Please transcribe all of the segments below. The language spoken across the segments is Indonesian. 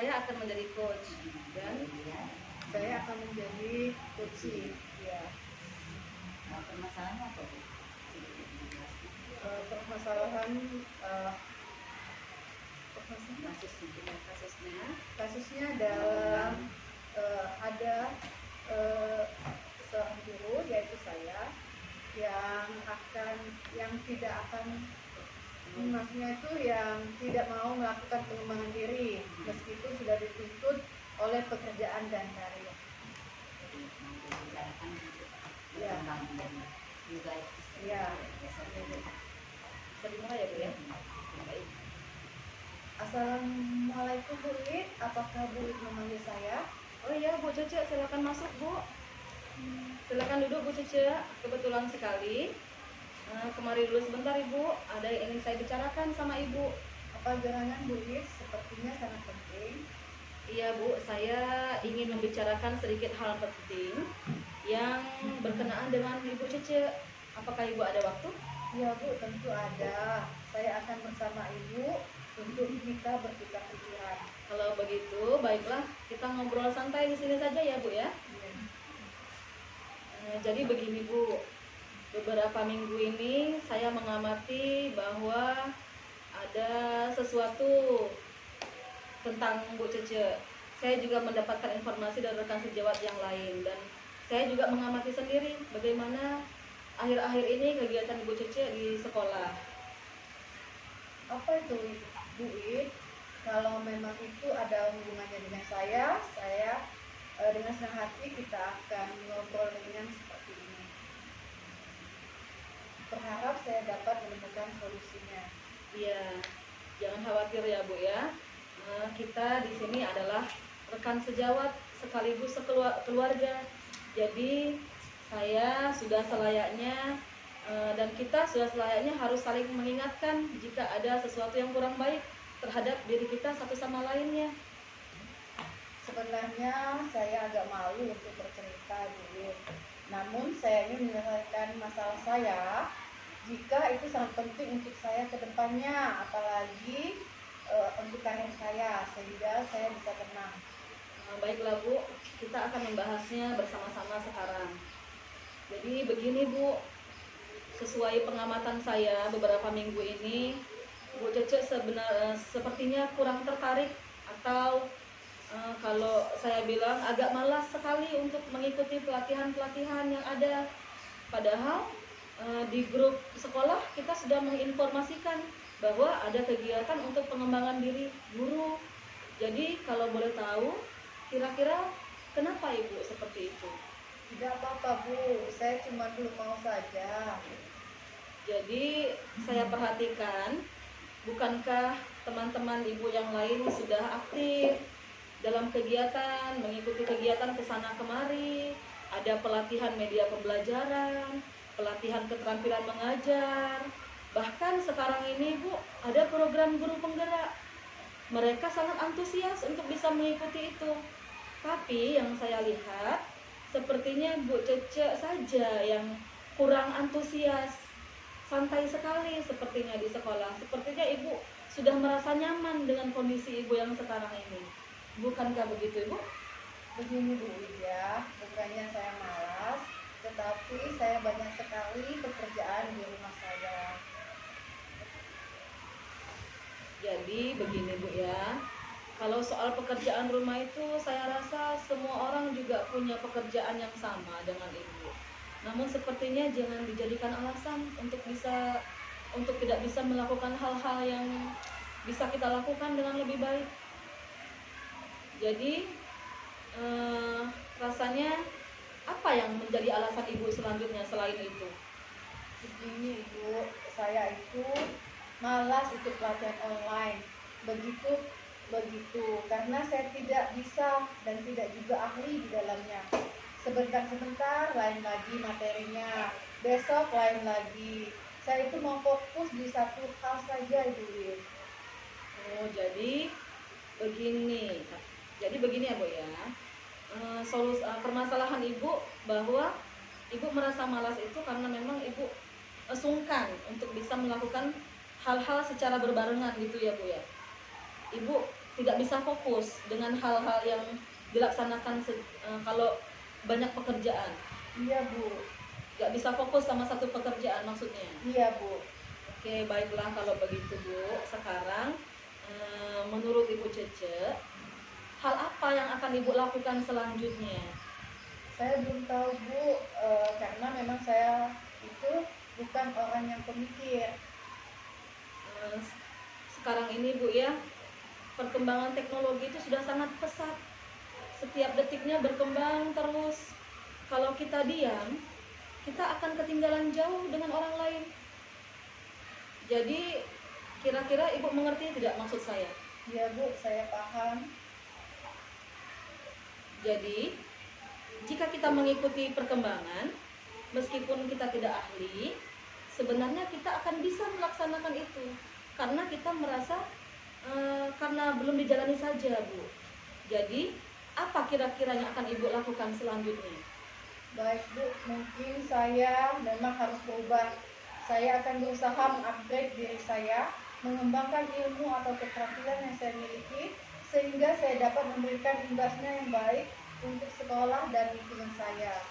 saya akan menjadi coach dan saya akan menjadi coaching. Ya. Permasalahannya apa, Bu? Permasalahan kasusnya adalah ada seorang guru, yaitu saya, yang tidak akan, maksudnya itu yang tidak mau melakukan pengembangan diri meskipun sudah dituntut oleh pekerjaan dan karir. Ya. Ya. terima ya Bu ya. Baik. Assalamualaikum Bu Wid, apakah Bu Wid memanggil saya? Oh iya Bu Cece, silakan masuk Bu. Silakan duduk Bu Cece, kebetulan sekali. Kemari dulu sebentar Ibu, ada yang ingin saya bicarakan sama Ibu. Apa gerangan Bu Wid? Sepertinya sangat penting. Iya Bu, saya ingin membicarakan sedikit hal penting yang berkenaan dengan Ibu Cece. Apakah Ibu ada waktu? Ya Bu, tentu ada. Saya akan bersama Ibu untuk kita bertukar pikiran. Kalau begitu, baiklah kita ngobrol santai di sini saja ya Bu ya. Jadi begini Bu, beberapa minggu ini saya mengamati bahwa ada sesuatu tentang Bu Cece. Saya juga mendapatkan informasi dari rekan sejawat yang lain dan saya juga mengamati sendiri bagaimana akhir-akhir ini kegiatan Ibu Cece di sekolah. Apa itu Bu Wid? Kalau memang itu ada hubungannya dengan saya dengan senang hati kita akan ngobrol dengan seperti ini. Berharap saya dapat menemukan solusinya. Iya, jangan khawatir ya Bu ya. Kita di sini adalah rekan sejawat sekaligus keluarga. Jadi saya sudah selayaknya dan kita sudah selayaknya harus saling mengingatkan jika ada sesuatu yang kurang baik terhadap diri kita satu sama lainnya. Sebenarnya saya agak malu untuk bercerita Bu Wid. Namun saya ingin menyelesaikan masalah saya jika itu sangat penting untuk saya ke depannya, apalagi untuk karir saya, sehingga saya bisa tenang. Baiklah Bu, kita akan membahasnya bersama-sama sekarang. Jadi begini Bu, sesuai pengamatan saya beberapa minggu ini, Bu Cece sepertinya kurang tertarik atau kalau saya bilang agak malas sekali untuk mengikuti pelatihan-pelatihan yang ada. Padahal di grup sekolah kita sudah menginformasikan bahwa ada kegiatan untuk pengembangan diri guru. Jadi kalau boleh tahu, kira-kira kenapa Ibu seperti itu? Tidak apa-apa Bu, saya cuma belum mau saja. Jadi saya perhatikan, bukankah teman-teman Ibu yang lain sudah aktif dalam kegiatan, mengikuti kegiatan kesana kemari, ada pelatihan media pembelajaran, pelatihan keterampilan mengajar, bahkan sekarang ini Bu ada program guru penggerak. Mereka sangat antusias untuk bisa mengikuti itu. Tapi yang saya lihat, sepertinya Bu Cece saja yang kurang antusias. Santai sekali sepertinya di sekolah. Sepertinya Ibu sudah merasa nyaman dengan kondisi Ibu yang sekarang ini. Bukankah begitu Ibu? Begini Bu Wid ya, bukannya saya malas, tetapi saya banyak sekali pekerjaan di rumah saya. Jadi begini Bu ya, kalau soal pekerjaan rumah itu saya rasa semua orang juga punya pekerjaan yang sama dengan Ibu. Namun sepertinya jangan dijadikan alasan untuk tidak bisa melakukan hal-hal yang bisa kita lakukan dengan lebih baik. Jadi rasanya apa yang menjadi alasan Ibu selanjutnya selain itu? Begini Ibu, saya itu malas ikut pelatihan online. Begitu karena saya tidak bisa dan tidak juga ahli di dalamnya. Sebentar-sebentar lain lagi materinya, besok lain lagi. Saya itu mau fokus di satu hal saja Ibu Wid. Oh, jadi begini ya Bu ya. Permasalahan Ibu bahwa Ibu merasa malas itu karena memang Ibu sungkan untuk bisa melakukan hal-hal secara berbarengan gitu ya Bu ya. Ibu tidak bisa fokus dengan hal-hal yang dilaksanakan kalau banyak pekerjaan. Iya Bu. Nggak bisa fokus sama satu pekerjaan maksudnya. Iya Bu. Oke, baiklah kalau begitu Bu. Sekarang menurut Ibu Cece, hal apa yang akan Ibu lakukan selanjutnya? Saya belum tahu Bu, karena memang saya itu bukan orang yang pemikir. Eh, Sekarang ini Bu ya, perkembangan teknologi itu sudah sangat pesat. Setiap detiknya berkembang terus. Kalau kita diam, kita akan ketinggalan jauh dengan orang lain. Jadi, kira-kira Ibu mengerti tidak maksud saya? Iya Bu, saya paham. Jadi, jika kita mengikuti perkembangan, meskipun kita tidak ahli, sebenarnya kita akan bisa melaksanakan itu. Karena kita merasa, karena belum dijalani saja Bu. Jadi, apa kira-kira yang akan Ibu lakukan selanjutnya? Baik Bu, mungkin saya memang harus berubah. Saya akan berusaha mengupgrade diri saya, mengembangkan ilmu atau keterampilan yang saya miliki, sehingga saya dapat memberikan imbasnya yang baik untuk sekolah dan lingkungan saya.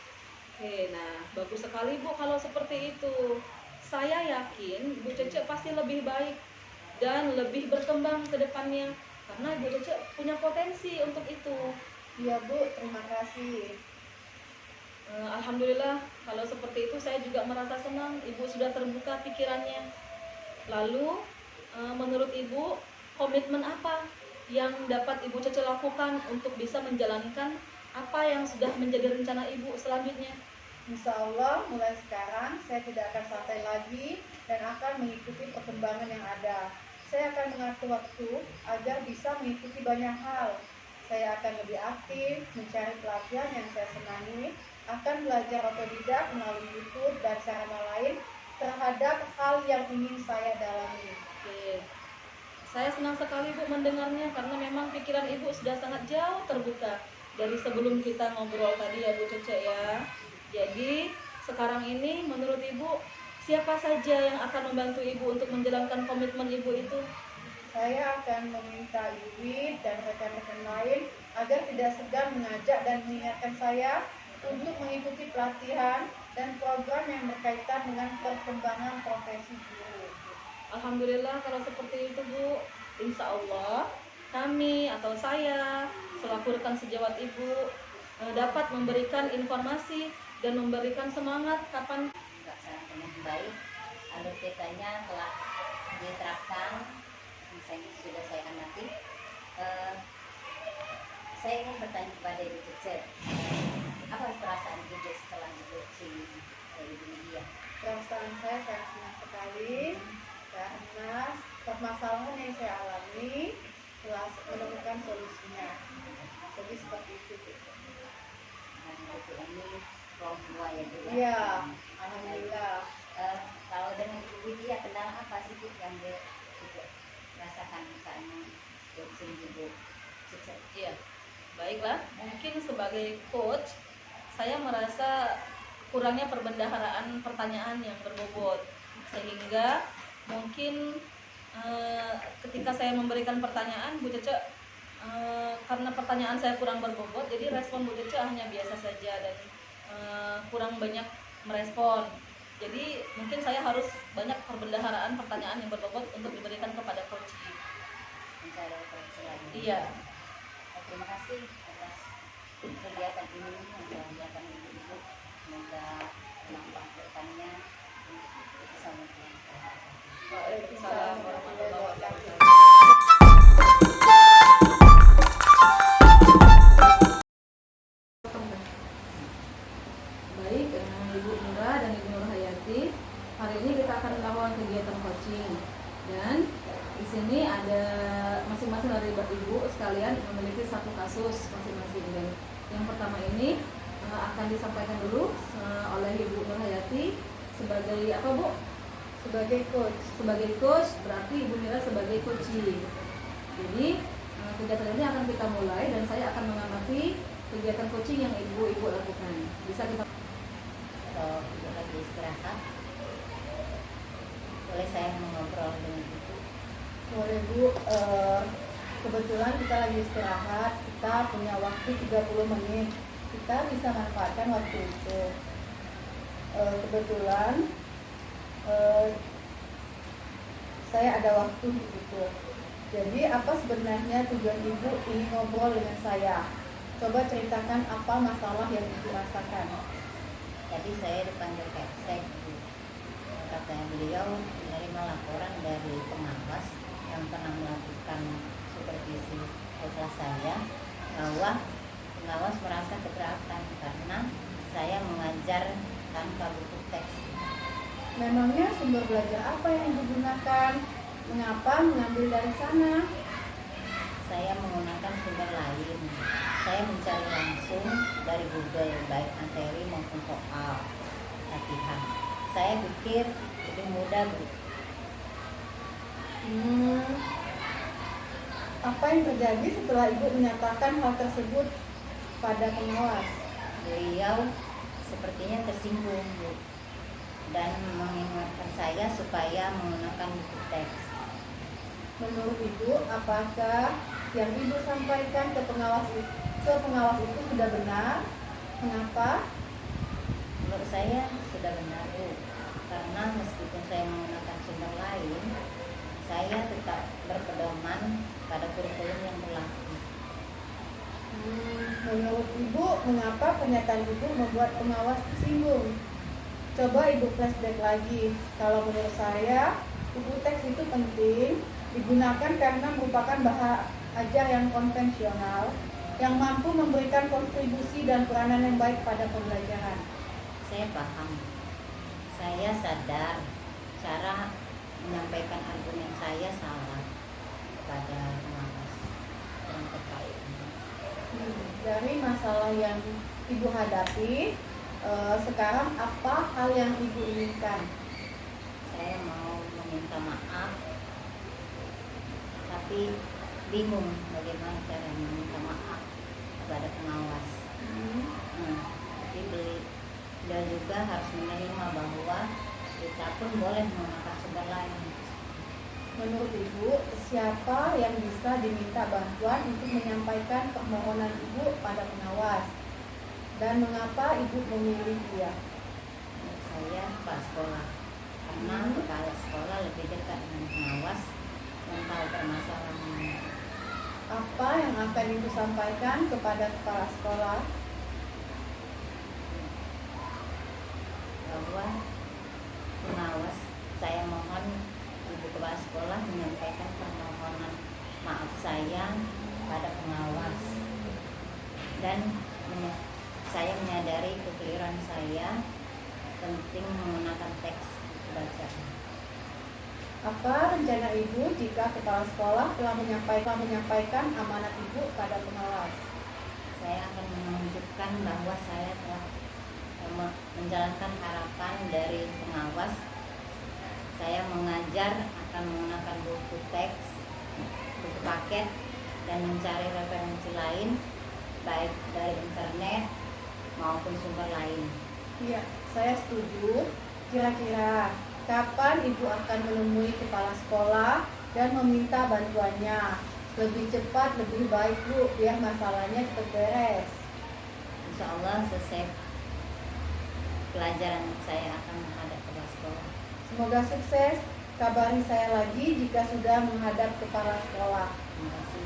Oke, nah bagus sekali Bu kalau seperti itu. Saya yakin Bu Cece pasti lebih baik dan lebih berkembang ke depannya. Karena Bu Cece punya potensi untuk itu. Iya Bu, terima kasih. Alhamdulillah kalau seperti itu saya juga merasa senang Ibu sudah terbuka pikirannya. Lalu menurut Ibu komitmen apa yang dapat Ibu Cece lakukan untuk bisa menjalankan apa yang sudah menjadi rencana Ibu selanjutnya? Insya Allah mulai sekarang saya tidak akan santai lagi dan akan mengikuti perkembangan yang ada. Saya akan mengatur waktu agar bisa mengikuti banyak hal. Saya akan lebih aktif, mencari pelatihan yang saya senangi, akan belajar otodidak melalui YouTube dan sarana lain terhadap hal yang ingin saya dalami. Oke. Saya senang sekali Bu mendengarnya karena memang pikiran Ibu sudah sangat jauh terbuka dari sebelum kita ngobrol tadi ya Bu Cece ya. Jadi sekarang ini menurut Ibu siapa saja yang akan membantu Ibu untuk menjalankan komitmen Ibu itu? Saya akan meminta Ibu dan rekan-rekan lain agar tidak segan mengajak dan mengingatkan saya untuk mengikuti pelatihan dan program yang berkaitan dengan perkembangan profesi guru. Alhamdulillah kalau seperti itu Bu. Insya Allah kami atau saya selaku rekan sejawat Ibu dapat memberikan informasi dan memberikan semangat kapan Melaksanakan dengan baik. Alur TK-nya telah diterapkan, misalnya sudah saya amati. Saya ingin bertanya kepada Ibu Cece, apa perasaan Ibu setelah duduk sini Ibu Lydia? Perasaan saya sangat senang sekali karena permasalahan yang saya alami telah menemukan solusinya. Jadi seperti itu. Nah, itu ini form 2 ya Bu ya? Iya, alhamdulillah. Kalau dengan Ibu Lydia, kendala apa sih Bu yang Ibu rasakan misalnya untuk sini Ibu Cece? Iya, baiklah. Mungkin sebagai coach, saya merasa kurangnya perbendaharaan pertanyaan yang berbobot, sehingga mungkin ketika saya memberikan pertanyaan, Bu Cece karena pertanyaan saya kurang berbobot, jadi respon Bu Cece hanya biasa saja dan kurang banyak merespon. Jadi mungkin saya harus banyak perbendaharaan pertanyaan yang berbobot untuk diberikan kepada coach. Mencari koreksi lagi. Iya. Terima kasih atas kegiatan ini yang telah dilakukan Ibu. Semoga bermanfaat ke depannya. Assalamualaikum. Waalaikumsalam warahmatullahi wabarakatuh. Baik, Ibu Nura dan Ibu Nur Hayati, hari ini kita akan melakukan kegiatan coaching dan di sini ada masing-masing dari Ibu sekalian memiliki satu kasus masing-masing. Dan yang pertama ini akan disampaikan dulu oleh Ibu Nur Hayati sebagai apa Bu? Sebagai coach. Sebagai coach, berarti Ibu Mira sebagai coaching. Jadi kegiatan ini akan kita mulai dan saya akan mengamati kegiatan coaching yang Ibu lakukan. Bisa kita Kalau Ibu lagi istirahat, boleh saya mengobrol dengan Ibu? Boleh Bu, kebetulan kita lagi istirahat, kita punya waktu 30 menit, kita bisa manfaatkan waktu itu. Kebetulan saya ada waktu itu. Jadi apa sebenarnya tujuan ibu ingin ngobrol dengan saya? Coba ceritakan apa masalah yang ibu rasakan. Jadi saya dipanggil Kapsek. Katanya beliau menerima laporan dari pengawas yang pernah melakukan supervisi kelas saya, bahwa pengawas merasa keberatan karena saya mengajar tanpa buku teks. Memangnya sumber belajar apa yang digunakan? Mengapa mengambil dari sana? Saya menggunakan sumber lain. Saya mencari langsung dari Google, baik materi maupun soal latihan. Saya pikir lebih mudah, Bu. Apa yang terjadi setelah ibu menyatakan hal tersebut pada pengawas? Beliau sepertinya tersinggung, Bu, dan mengingatkan saya supaya menggunakan buku teks. Menurut ibu, apakah yang ibu sampaikan ke pengawas itu sudah benar? Mengapa? Menurut saya sudah benar, Bu, karena meskipun saya menggunakan sumber lain, saya tetap berpedoman pada kurikulum yang berlaku. Menurut ibu, mengapa pernyataan ibu membuat pengawas tersinggung? Coba ibu flashback lagi. Kalau menurut saya, buku teks itu penting digunakan karena merupakan bahasa ajar yang konvensional yang mampu memberikan kontribusi dan peranan yang baik pada pembelajaran. Saya paham. Saya sadar cara menyampaikan argumen saya salah kepada pengawas yang terkait. Dari masalah yang ibu hadapi, sekarang apa hal yang ibu inginkan? Saya mau meminta maaf, tapi bingung bagaimana cara meminta maaf kepada pengawas. Tapi beliau juga harus menerima bahwa kita pun boleh menggunakan sumber lain. Menurut ibu, siapa yang bisa diminta bantuan untuk menyampaikan permohonan ibu pada pengawas? Dan mengapa ibu memilih dia? Menurut saya kepala sekolah, karena kepala sekolah lebih dekat dengan pengawas dan tahu permasalahannya. Apa yang akan ibu sampaikan kepada kepala sekolah? Bahwa pengawas, saya mohon ibu kepala sekolah menyampaikan permohonan maaf saya pada pengawas, dan saya menyadari kekeliruan saya, penting menggunakan teks bacaan. Apa rencana ibu jika kepala sekolah telah menyampaikan amanat ibu pada pengawas? Saya akan menunjukkan bahwa saya telah menjalankan harapan dari pengawas. Saya mengajar akan menggunakan buku teks, buku paket, dan mencari referensi lain baik dari internet maupun sumber lain. Iya, saya setuju. Kira-kira kapan ibu akan menemui kepala sekolah dan meminta bantuannya? Lebih cepat, lebih baik, Bu, biar masalahnya cepat beres. Insya Allah selesai pelajaran saya akan menghadap kepala sekolah. Semoga sukses. Kabari saya lagi jika sudah menghadap kepala sekolah. Terima kasih.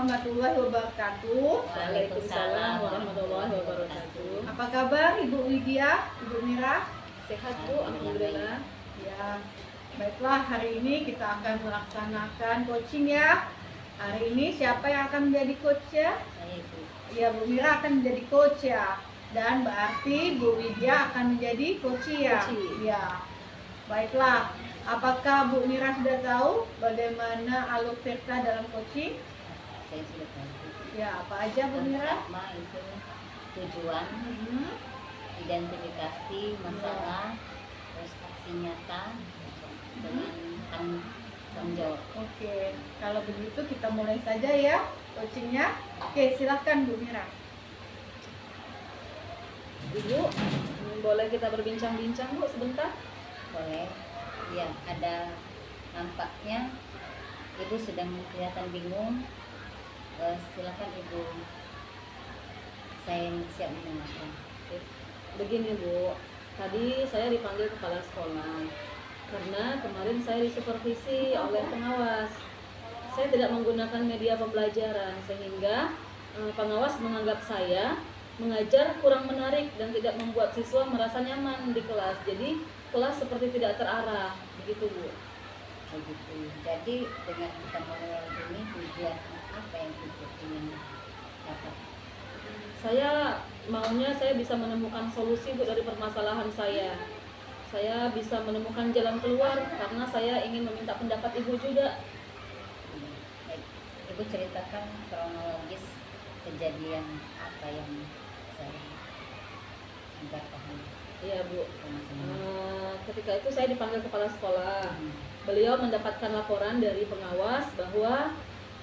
warahmatullahi wabarakatuh. Waalaikumsalam warahmatullahi wabarakatuh. Apa kabar Ibu Widya, Ibu Mira? Sehat Bu, alhamdulillah. Ya, baiklah, hari ini kita akan melaksanakan coaching ya. Hari ini siapa yang akan menjadi coach ya? Saya Ibu. Ya, Bu Mira akan menjadi coach ya. Dan berarti Bu Widya akan menjadi coach ya. Coach. Ya. Baiklah, apakah Bu Mira sudah tahu bagaimana alur tirta dalam coaching? Saya sudah tahu. Ya, apa aja Bu Yang Mira? pertama itu tujuan, identifikasi masalah, terus aksi nyata dengan tanggung jawab. Oke, kalau begitu kita mulai saja ya coachingnya. Oke, silahkan Bu Mira. Ibu, boleh kita berbincang-bincang Bu sebentar? Boleh. Ya, ada nampaknya Ibu sedang kelihatan bingung. Silakan Ibu. Saya siap mendengarkan. Begini Bu, tadi saya dipanggil kepala sekolah karena kemarin saya disupervisi oleh pengawas. Saya tidak menggunakan media pembelajaran sehingga pengawas menganggap saya mengajar kurang menarik dan tidak membuat siswa merasa nyaman di kelas. Jadi kelas seperti tidak terarah, begitu Bu. Begitu. Jadi dengan kita mengenal ini tujuan apa yang Ibu ingin dapat? Saya maunya saya bisa menemukan solusi Bu dari permasalahan saya. Saya bisa menemukan jalan keluar karena saya ingin meminta pendapat Ibu juga. Baik. Ibu ceritakan kronologis kejadian apa yang saya agar paham. Iya Bu. Sama-sama. Ketika itu saya dipanggil kepala sekolah. Beliau mendapatkan laporan dari pengawas bahwa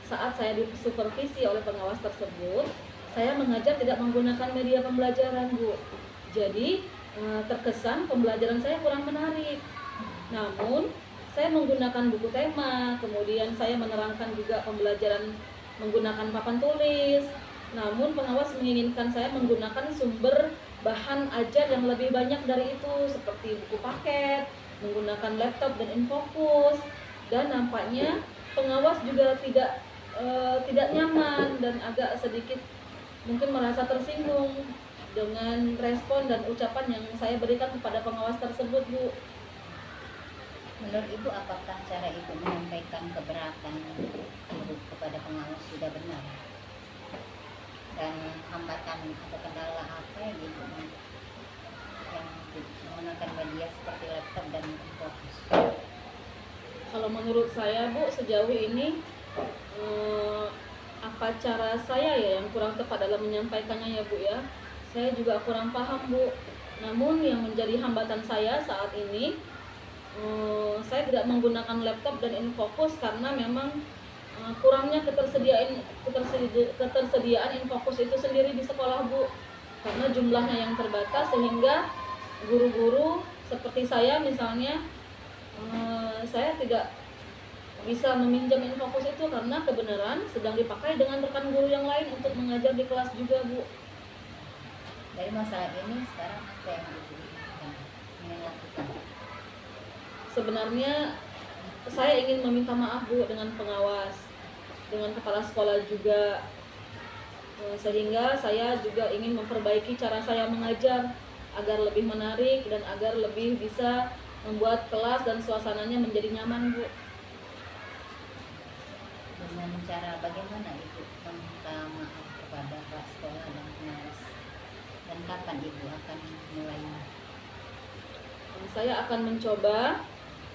saat saya disupervisi oleh pengawas tersebut, saya mengajar tidak menggunakan media pembelajaran Bu. Jadi terkesan pembelajaran saya kurang menarik. Namun saya menggunakan buku tema, kemudian saya menerangkan juga pembelajaran menggunakan papan tulis. Namun pengawas menginginkan saya menggunakan sumber bahan ajar yang lebih banyak dari itu, seperti buku paket, menggunakan laptop dan infocus. Dan nampaknya pengawas juga tidak nyaman dan agak sedikit mungkin merasa tersinggung dengan respon dan ucapan yang saya berikan kepada pengawas tersebut Bu. Menurut Ibu, apakah cara Ibu menyampaikan keberatan Ibu kepada pengawas sudah benar? Dan hambatan atau kendala apa yang Ibu yang menggunakan media seperti laptop dan fokus? Kalau menurut saya Bu, sejauh ini apa cara saya ya yang kurang tepat dalam menyampaikannya ya Bu ya. Saya juga kurang paham Bu. Namun yang menjadi hambatan saya saat ini, saya tidak menggunakan laptop dan infocus karena memang kurangnya ketersediaan infocus itu sendiri di sekolah Bu. Karena jumlahnya yang terbatas sehingga guru-guru seperti saya misalnya, saya tidak bisa meminjam infocus itu karena kebenaran sedang dipakai dengan rekan guru yang lain untuk mengajar di kelas juga Bu. Dari masalah ini sekarang apa yang Ibu ingin lakukan? Sebenarnya saya ingin meminta maaf Bu dengan pengawas, dengan kepala sekolah juga, sehingga saya juga ingin memperbaiki cara saya mengajar agar lebih menarik dan agar lebih bisa membuat kelas dan suasananya menjadi nyaman Bu. Dengan cara bagaimana Ibu meminta maaf kepada kepala sekolah dan pengawas? Dan kapan Ibu akan mulainya? Saya akan mencoba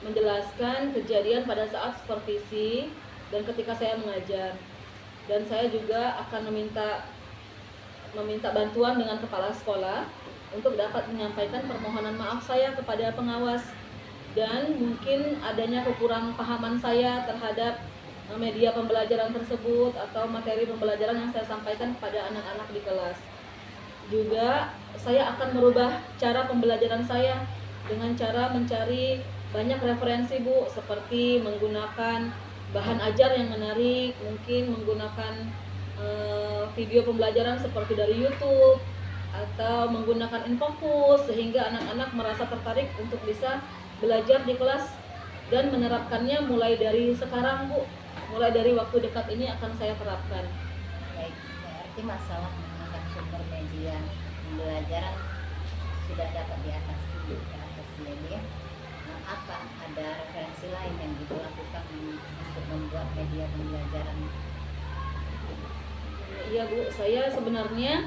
menjelaskan kejadian pada saat supervisi dan ketika saya mengajar. Dan saya juga akan meminta bantuan dengan kepala sekolah untuk dapat menyampaikan permohonan maaf saya kepada pengawas dan mungkin adanya kekurang pahaman saya terhadap media pembelajaran tersebut atau materi pembelajaran yang saya sampaikan kepada anak-anak di kelas. Juga saya akan merubah cara pembelajaran saya dengan cara mencari banyak referensi Bu, seperti menggunakan bahan ajar yang menarik, mungkin menggunakan video pembelajaran seperti dari YouTube atau menggunakan infocus sehingga anak-anak merasa tertarik untuk bisa belajar di kelas dan menerapkannya mulai dari sekarang Bu. mulai dari waktu dekat ini akan saya terapkan. Baik, berarti masalah menggunakan sumber media pembelajaran sudah dapat diatasi ya. Nah, apa ada referensi lain yang Ibu lakukan untuk membuat media pembelajaran? Iya Bu, saya sebenarnya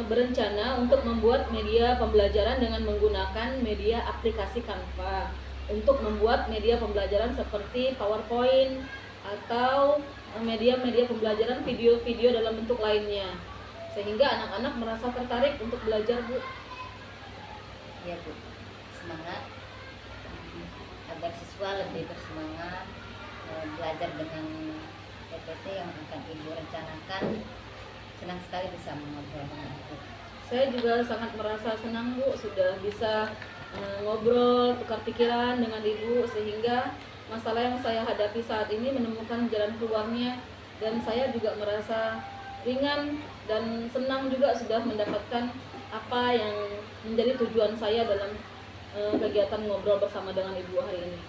berencana untuk membuat media pembelajaran dengan menggunakan media aplikasi Canva untuk membuat media pembelajaran seperti PowerPoint atau media-media pembelajaran video-video dalam bentuk lainnya, sehingga anak-anak merasa tertarik untuk belajar Bu. Ya Bu, semangat agar siswa lebih bersemangat belajar dengan PPT yang akan Ibu rencanakan. Senang sekali bisa mengobrol dengan Ibu. Saya juga sangat merasa senang Bu, sudah bisa ngobrol, tukar pikiran dengan Ibu, sehingga masalah yang saya hadapi saat ini menemukan jalan keluarnya, dan saya juga merasa ringan dan senang juga sudah mendapatkan apa yang menjadi tujuan saya dalam kegiatan ngobrol bersama dengan Ibu hari ini.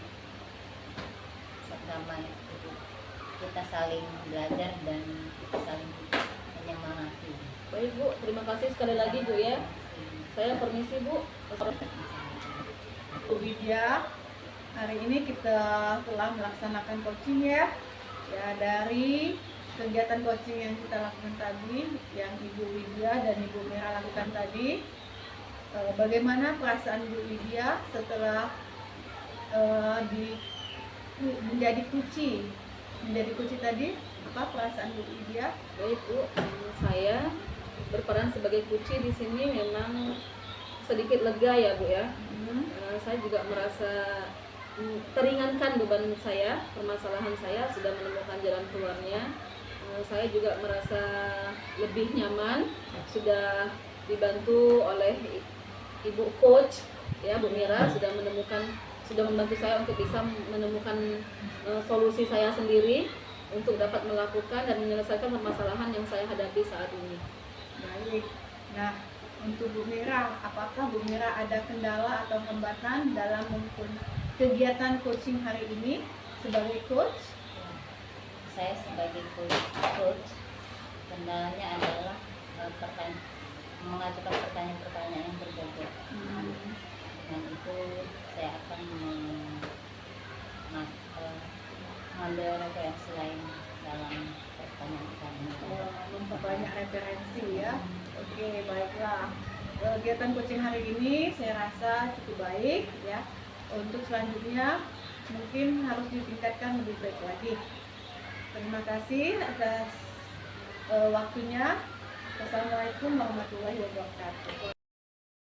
Sama Ibu, kita saling belajar dan kita saling menyemangati. Baik Bu, terima kasih sekali lagi Bu ya. Saya permisi Bu. Bu Widya, hari ini kita telah melaksanakan coaching ya. Ya, dari kegiatan coaching yang kita lakukan tadi, yang Ibu Widya dan Ibu Mira lakukan tadi, bagaimana perasaan Bu Widya setelah menjadi kuci tadi? Apa perasaan Bu Widya? Baik Bu, saya berperan sebagai kuci di sini memang sedikit lega ya Bu ya. Saya juga merasa teringankan beban saya, permasalahan saya sudah menemukan jalan keluarnya. Saya juga merasa lebih nyaman, sudah dibantu oleh Ibu Coach ya, Bu Mira sudah membantu saya untuk bisa menemukan solusi saya sendiri untuk dapat melakukan dan menyelesaikan permasalahan yang saya hadapi saat ini. Baik. Nah, untuk Bu Mira, apakah Bu Mira ada kendala atau hambatan dalam kegiatan coaching hari ini sebagai coach? Saya sebagai coach, kendalanya adalah mengajukan pertanyaan-pertanyaan yang berbobot. Dan itu saya akan mengambil referensi lain dalam pertanyaan-pertanyaan. Memperbanyak referensi ya. Oke, baiklah. Kegiatan coaching hari ini saya rasa cukup baik ya. Untuk selanjutnya mungkin harus ditingkatkan lebih baik lagi. Terima kasih atas waktunya. Wassalamualaikum warahmatullahi wabarakatuh.